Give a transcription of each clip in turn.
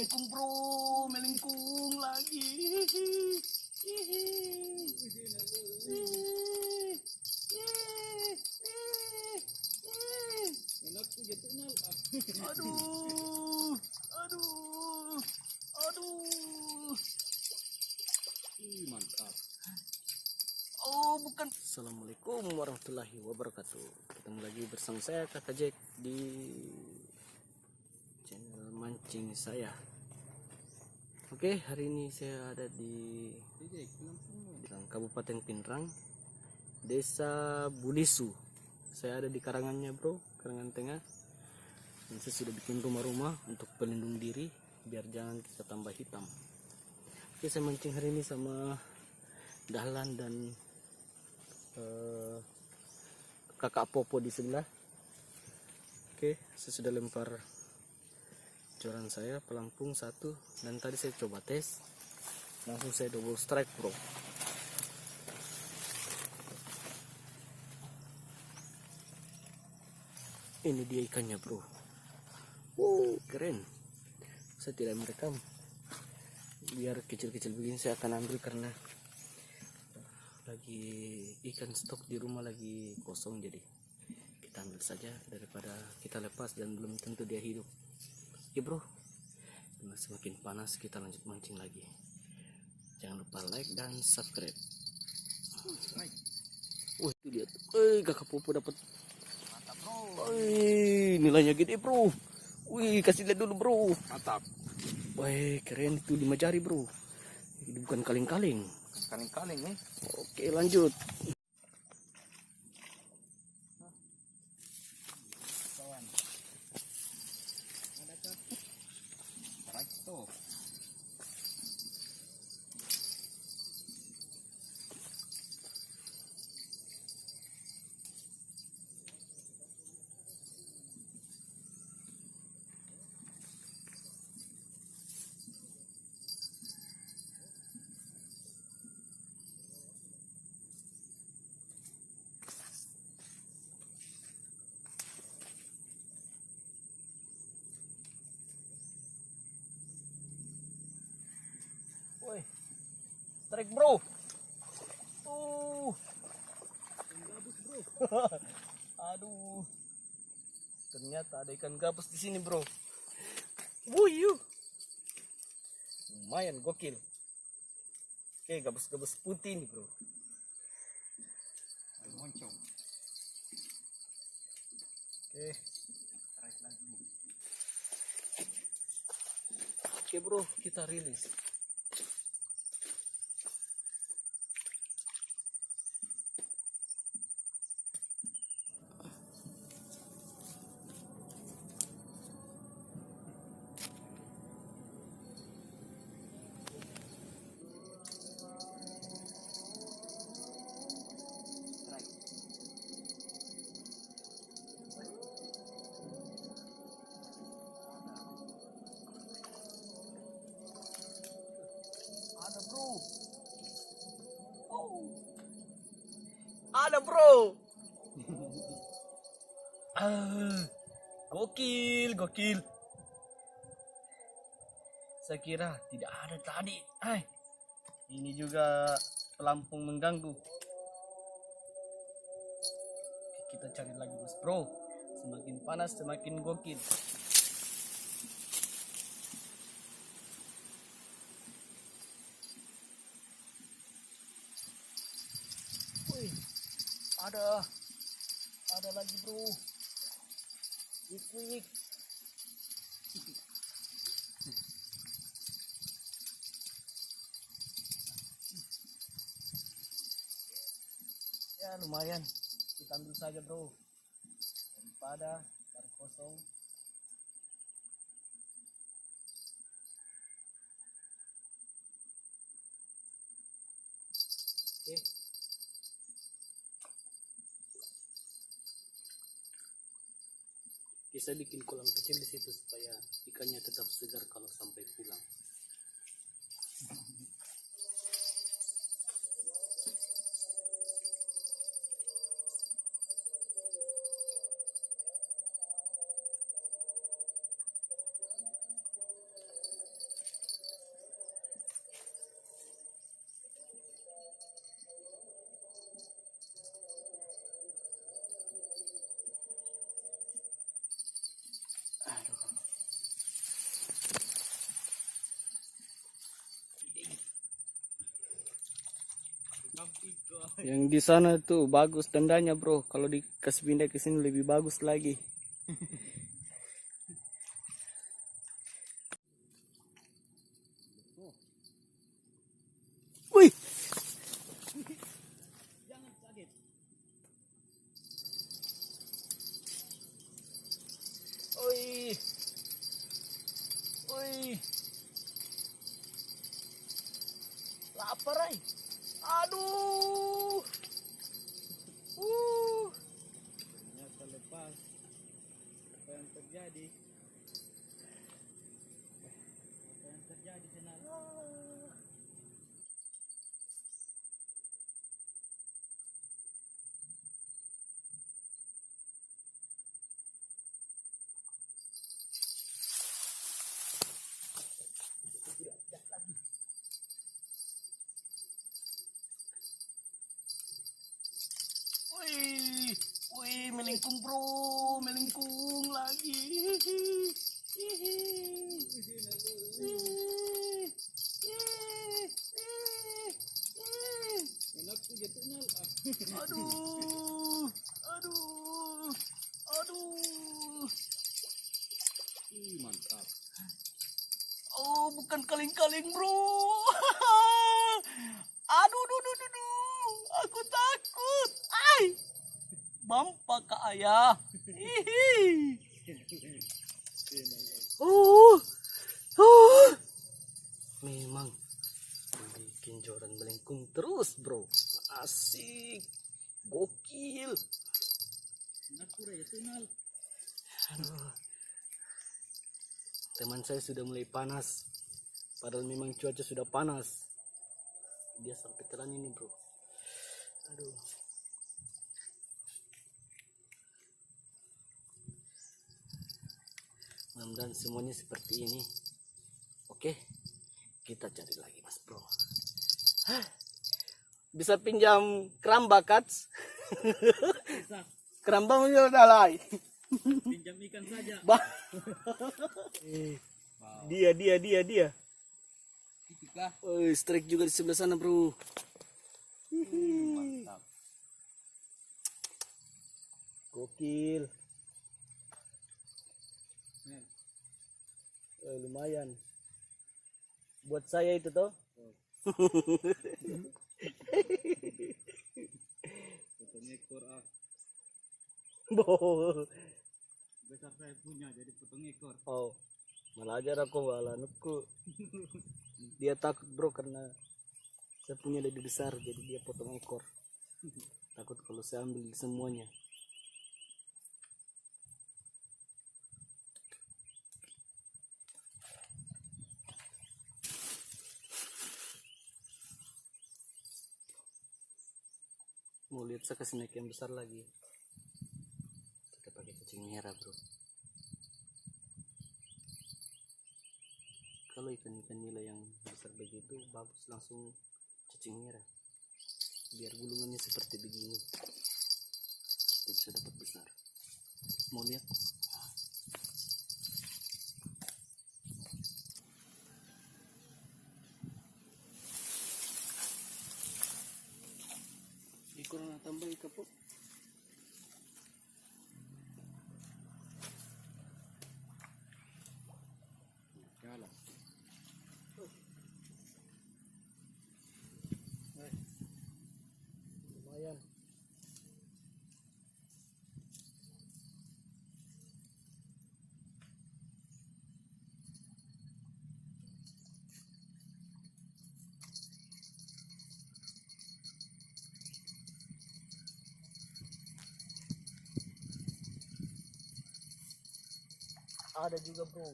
melengkung bro, melengkung lagi. Aduh, aduh, aduh. Mantap. Oh bukan. Assalamualaikum warahmatullahi wabarakatuh. Ketemu lagi bersama saya Kakak Jack di channel mancing saya. Oke, hari ini saya ada di Kabupaten Pinrang, Desa Bulisu. Saya ada di karangannya bro, karangan tengah. Dan saya sudah bikin rumah-rumah untuk pelindung diri biar jangan kita tambah hitam. Oke, saya mancing hari ini sama Dahlan dan kakak Popo di sebelah. Oke, saya sudah lempar joran saya pelampung satu, dan tadi saya coba tes langsung saya double strike bro. Ini dia ikannya bro. Keren. Saya tidak merekam biar kecil-kecil begini, saya akan ambil karena lagi ikan stok di rumah lagi kosong, jadi kita ambil saja daripada kita lepas dan belum tentu dia hidup. Oke bro, semakin panas kita lanjut mancing lagi. Jangan lupa like dan subscribe. Itu dia. Kakak Popo dapat. Mantap bro. Nilainya gede bro. Kasih lihat dulu bro. Mantap. Keren itu 5 jari bro. Ini bukan kaleng-kaleng. Kaleng-kaleng nih. Oke, lanjut. Kawan. Ada kah? Tarik tuh. Strike bro. Gabus bro. Aduh. Ternyata ada ikan gabus di sini bro. Wuyu. Lumayan gokil. Oke, gabus-gabus putih nih bro. Moncong. Oke. Tarik lagi. Oke bro, kita rilis. Ada bro. Gokil. Saya kira tidak ada tadi. Ini juga pelampung mengganggu. Kita cari lagi mas bro. Semakin panas semakin gokil. Ada lagi bro. Wik. Ya lumayan, kita ambil saja bro daripada bar kosong. Oke. Kita bikin kolam kecil di situ supaya ikannya tetap segar kalau sampai pulang. Yang di sana tuh bagus tandanya bro. Kalau dikasih pindah ke sini lebih bagus lagi. Wih. Jangan kaget. Wih. Wih. Lapar ay. Aduh. Ternyata lepas. Apa yang terjadi? Apa yang terjadi Senal? Wih, wih, melingkung bro, melingkung lagi. Enakku je Senal. Aduh, aduh, aduh. Mantap. Oh, bukan kaling-kaling bro. Aduh, duh, duh, duh, duh. Aku takut. Ay, bampa ke ayah. Hihi. Oh, oh. Memang bikin joran melengkung terus bro. Asik, gokil. Enakku ya Senal. Aduh. Teman saya sudah mulai panas. Padahal memang cuaca sudah panas. Dia sampai telan ini bro. Aduh. Mudah-mudahan semuanya seperti ini. Oke, kita cari lagi mas bro. Hah, bisa pinjam keramba kats? Bisa. Keramba udah dalai. Pinjam ikan saja. Bah. Wow. Dia. Itikah. Oh, strike juga di sebelah sana bro. Mantap. Gokil. Senal. Lumayan. Buat saya itu toh. Potong ekor ah. Boh. Besar saya punya jadi potong ekor. Oh, malah ajar aku bala anakku. Dia takut bro karena saya punya lebih besar jadi dia potong ekor. Takut kalau saya ambil semuanya. Mau lihat saya kasih naik yang besar lagi. Kita pakai cacing merah bro. Kalau ikan-ikan nila yang besar begitu bagus langsung cacing merah. Biar gulungannya seperti begini. Kita bisa dapat besar. Mau lihat? Kurang tambah ikan po. Jalan. Lumayan. Ada juga bro.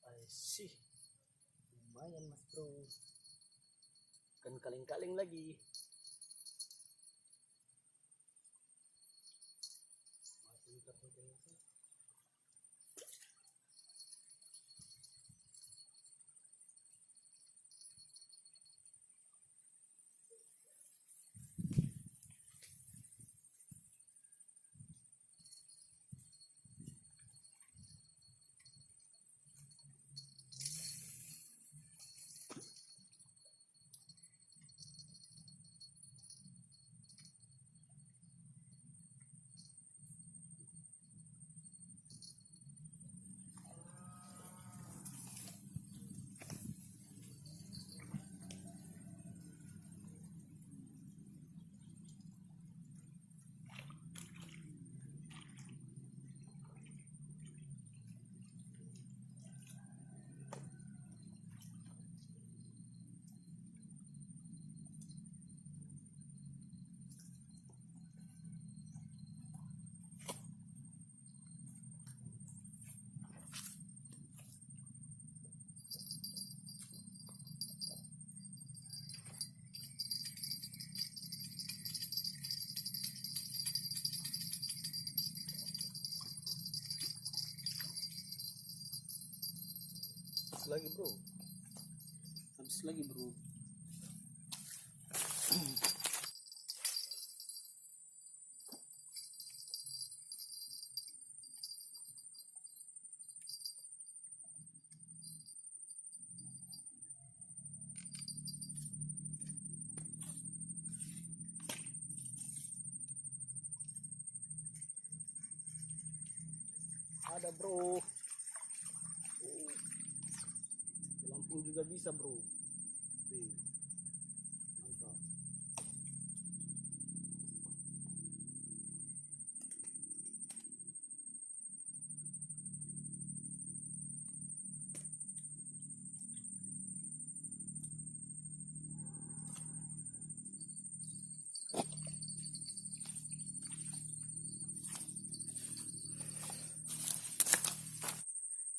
I see. Lumayan mas bro. Kan kaleng-kaleng lagi. lagi bro, habis lagi bro. Ada bro. Lampung juga bisa bro. Oke, mantap.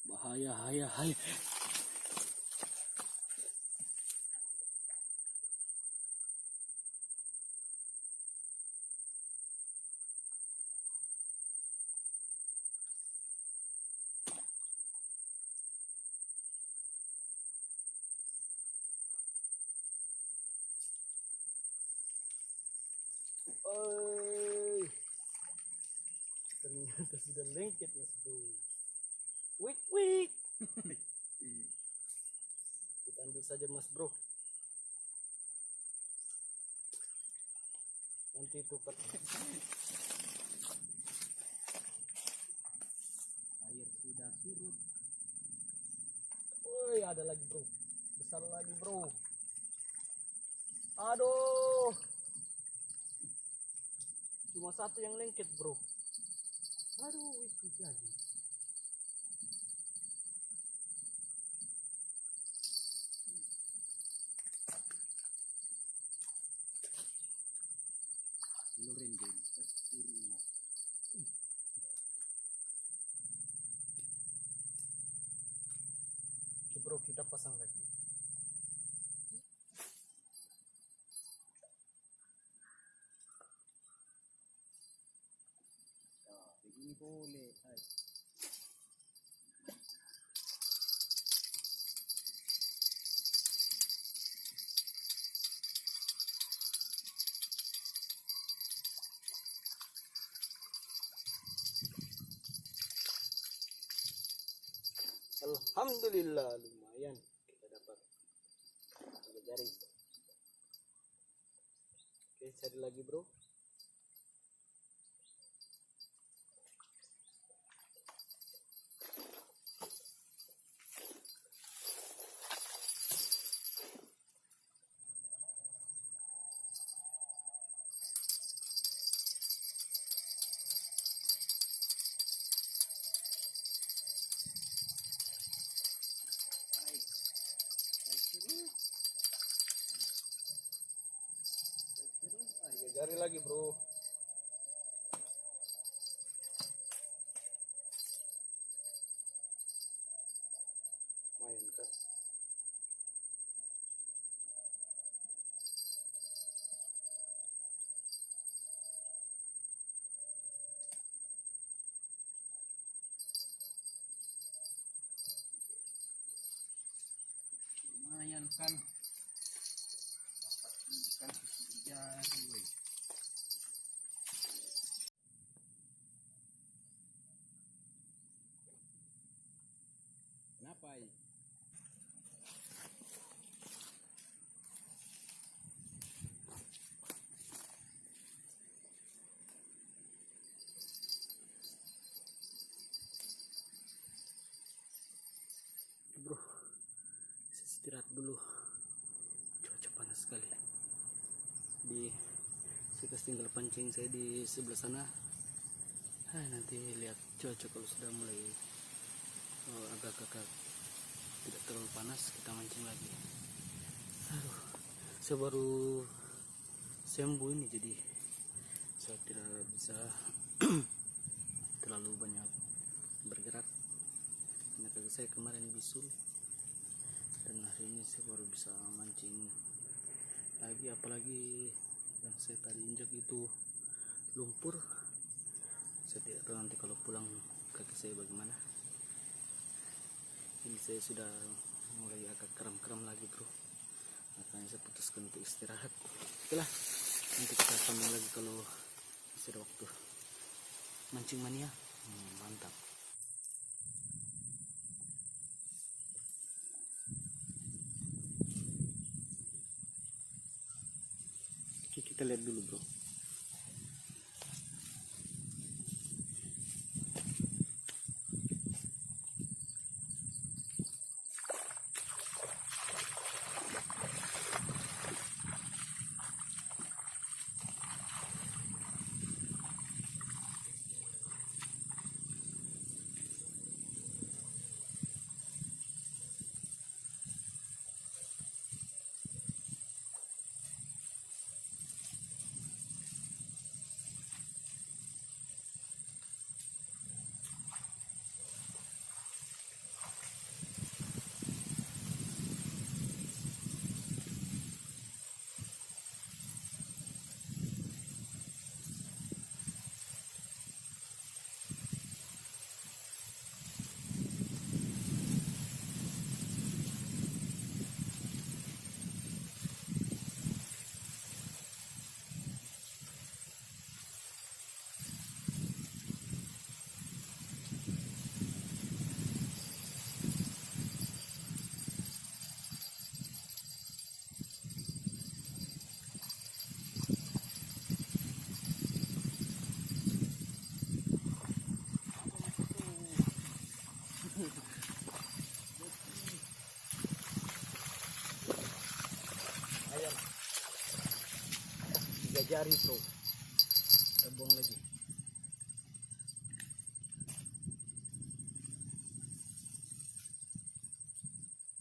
Bahaya, bahaya, bahaya. Oi, ternyata sudah lengket mas bro. Wik wik. Kita ambil saja mas bro. Nanti tukar. Air sudah surut. Woi, ada lagi bro, besar lagi bro. Aduh, cuma satu yang lengket bro. Aduh, itu lagi. Lurin din. Turun. Oke bro, kita pasang lagi. Begini boleh. Hai. Alhamdulillah, lumayan kita dapat 3 jaring. Oke, cari lagi bro. Tiga jari lagi bro. Lumayan kan. Lumayan kan. Kan jari weh. Kenapa ini? Bro, saya istirahat dulu. Cuaca panas sekali. Saya kasih tinggal pancing saya di sebelah sana. Nanti lihat cuaca kalau sudah mulai agak-agak tidak terlalu panas, kita mancing lagi. Aduh, saya baru sembuh ini, jadi saya tidak bisa terlalu banyak bergerak karena kaki saya kemarin bisul, dan hari ini saya baru bisa mancing lagi. Apalagi yang saya tadi injak itu lumpur. Saya tidak tahu nanti kalau pulang kaki saya bagaimana. Ini saya sudah mulai agak kram-kram lagi bro, makanya saya putuskan untuk istirahat. Oke lah, nanti kita sambung lagi kalau masih ada waktu. Mancing mania, mantap. Oke, kita lihat dulu bro. Ayan, 3 jari bro, kita buang lagi.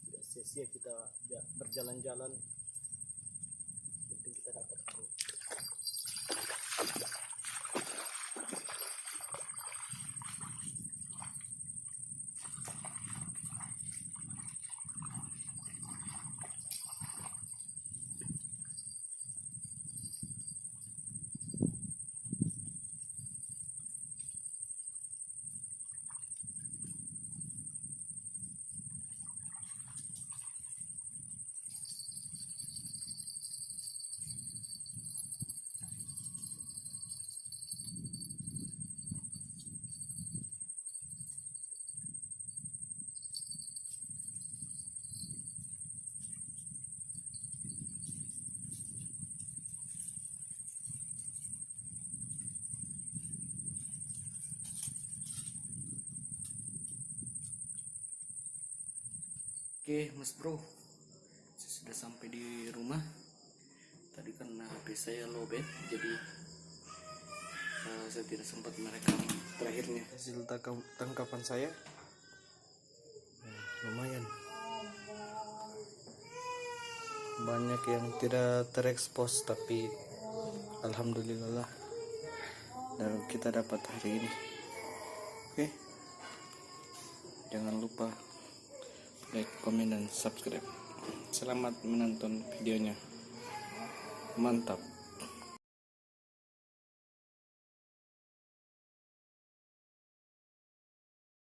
Tidak sia-sia kita berjalan-jalan, penting kita dapat bro. Oke mas bro, saya sudah sampai di rumah. Tadi karena HP saya lowbat, jadi saya tidak sempat merekam terakhirnya. Hasil tangkapan saya lumayan, banyak yang tidak terekspos, tapi alhamdulillah dan kita dapat hari ini. Oke, jangan lupa like, komen, dan subscribe. Selamat menonton videonya. Mantap.